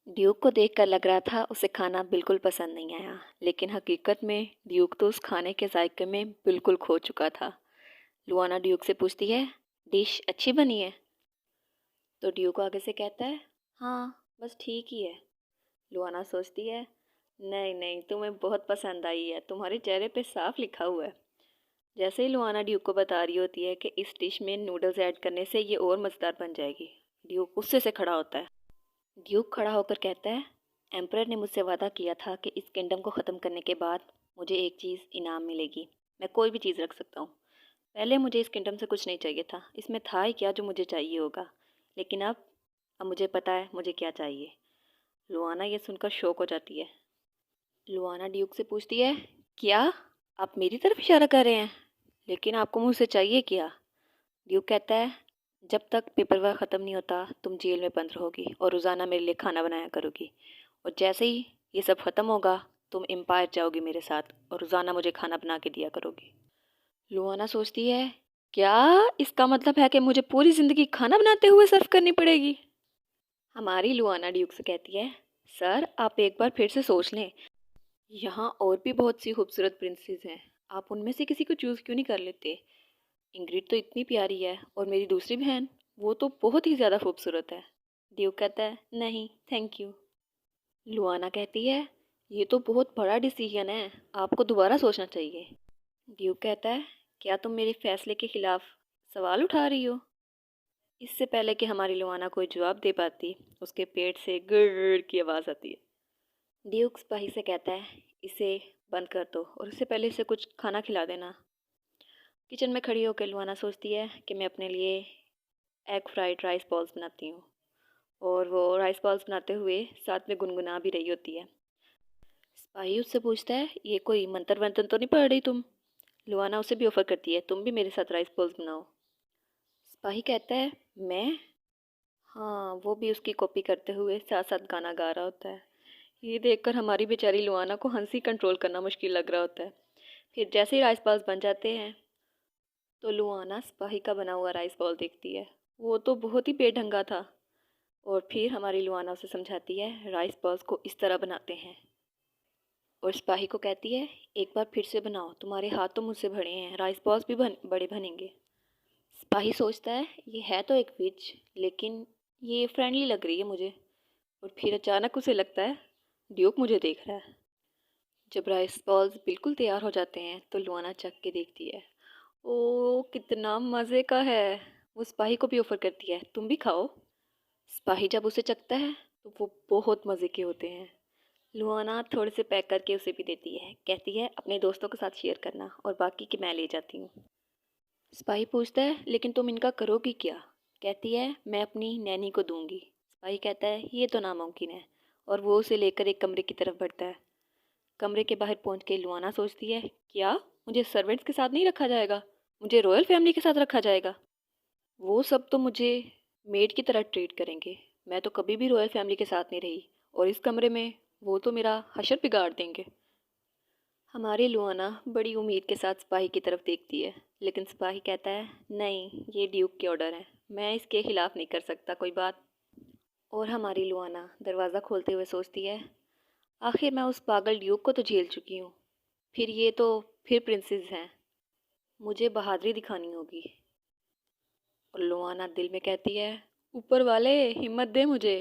Duke को देखकर लग रहा था उसे खाना बिल्कुल पसंद नहीं आया, लेकिन हकीकत में ड्यूक तो उस खाने के जायके में बिल्कुल खो चुका था। लुआना ड्यूक से पूछती है, डिश अच्छी बनी है? तो ड्यूक आगे से कहता है, हाँ बस ठीक ही है। लुआना सोचती है, नहीं नहीं, तुम्हें बहुत पसंद आई है, तुम्हारे चेहरे पे साफ लिखा हुआ है। जैसे ही लुआना ड्यूक को बता रही होती है कि इस डिश में नूडल्स ऐड करने से ये और मज़ेदार बन जाएगी, ड्यूक गुस्से से खड़ा होता है। ड्यूक खड़ा होकर कहता है, एम्परर ने मुझसे वादा किया था कि इस किंगडम को ख़त्म करने के बाद मुझे एक चीज़ इनाम मिलेगी। मैं कोई भी चीज़ रख सकता हूँ। पहले मुझे इस किंगडम से कुछ नहीं चाहिए था, इसमें था ही क्या जो मुझे चाहिए होगा। लेकिन अब मुझे पता है मुझे क्या चाहिए। लुआना ये सुनकर शौक हो जाती है। लुआना ड्यूक से पूछती है, क्या आप मेरी तरफ इशारा कर रहे हैं? लेकिन आपको मुझसे चाहिए क्या? ड्यूक कहता है, जब तक पेपर वर्क ख़त्म नहीं होता तुम जेल में बंद रहोगी और रोज़ाना मेरे लिए खाना बनाया करोगी। और जैसे ही ये सब ख़त्म होगा तुम एम्पायर जाओगी मेरे साथ और रोज़ाना मुझे खाना बना के दिया करोगी। लुआना सोचती है, क्या इसका मतलब है कि मुझे पूरी ज़िंदगी खाना बनाते हुए सर्व करनी पड़ेगी? हमारी लुआना ड्यूक से कहती है, सर आप एक बार फिर से सोच लें, यहाँ और भी बहुत सी खूबसूरत प्रिंसेस हैं, आप उनमें से किसी को चूज़ क्यों नहीं कर लेते? इंग्रिड तो इतनी प्यारी है और मेरी दूसरी बहन, वो तो बहुत ही ज़्यादा खूबसूरत है। ड्यूक कहता है, नहीं थैंक यू। लुआना कहती है, ये तो बहुत बड़ा डिसीजन है, आपको दोबारा सोचना चाहिए। ड्यूक कहता है, क्या तुम मेरे फैसले के खिलाफ सवाल उठा रही हो? इससे पहले कि हमारी लुआना कोई जवाब दे पाती, उसके पेट से गिर की आवाज़ आती है। ड्यूक सिपाही से कहता है, इसे बंद कर दो और इससे पहले इसे कुछ खाना खिला देना। किचन में खड़ी होकर लुआना सोचती है कि मैं अपने लिए एग फ्राइड राइस बॉल्स बनाती हूँ, और वो राइस बॉल्स बनाते हुए साथ में गुनगुना भी रही होती है। सिपाही उससे पूछता है, ये कोई मंत्र वंत्र तो नहीं पढ़ रही तुम? लुआना उसे भी ऑफर करती है, तुम भी मेरे साथ राइस बॉल्स बनाओ। सिपाही कहता है, मैं? हाँ, वो भी उसकी कॉपी करते हुए साथ साथ गाना गा रहा होता है। ये देखकर हमारी बेचारी लुआना को हंसी कंट्रोल करना मुश्किल लग रहा होता है। फिर जैसे ही राइस बॉल्स बन जाते हैं तो लुआना सिपाही का बना हुआ राइस बॉल देखती है। वो तो बहुत ही बेढंगा था। और फिर हमारी लुआना उसे समझाती है, राइस बॉल्स को इस तरह बनाते हैं। और सिपाही को कहती है, एक बार फिर से बनाओ, तुम्हारे हाथ तो मुझसे भरे हैं, राइस बॉल्स भी बड़े बनेंगे। सिपाही सोचता है, ये है तो एक विच, लेकिन ये फ्रेंडली लग रही है मुझे। और फिर अचानक उसे लगता है ड्यूक मुझे देख रहा है। जब राइस बॉल्स बिल्कुल तैयार हो जाते हैं तो लुआना चख के देखती है, ओ कितना मज़े का है। वो सिपाही को भी ऑफर करती है, तुम भी खाओ। सिपाही जब उसे चखता है तो वो बहुत मज़े के होते हैं। लुआना थोड़े से पैक करके उसे भी देती है, कहती है अपने दोस्तों के साथ शेयर करना और बाकी की मैं ले जाती हूँ। सिपाही पूछता है, लेकिन तुम इनका करोगी क्या? कहती है, मैं अपनी नैनी को दूंगी। सिपाही कहता है, ये तो नामुमकिन है। और वो उसे लेकर एक कमरे की तरफ बढ़ता है। कमरे के बाहर पहुंच के लुआना सोचती है, क्या मुझे सर्वेंट्स के साथ नहीं रखा जाएगा? मुझे रॉयल फैमिली के साथ रखा जाएगा? वो सब तो मुझे मेड की तरह ट्रीट करेंगे। मैं तो कभी भी रॉयल फैमिली के साथ नहीं रही, और इस कमरे में वो तो मेरा हशर बिगाड़ देंगे। हमारी लुआना बड़ी उम्मीद के साथ सिपाही की तरफ देखती है, लेकिन सिपाही कहता है, नहीं ये ड्यूक के ऑर्डर है, मैं इसके खिलाफ नहीं कर सकता कोई बात। और हमारी लुआना दरवाज़ा खोलते हुए सोचती है, आखिर मैं उस पागल ड्यूक को तो झेल चुकी हूँ, फिर ये तो फिर प्रिंसेस हैं, मुझे बहादुरी दिखानी होगी। और लुआना दिल में कहती है, ऊपर वाले हिम्मत दे मुझे।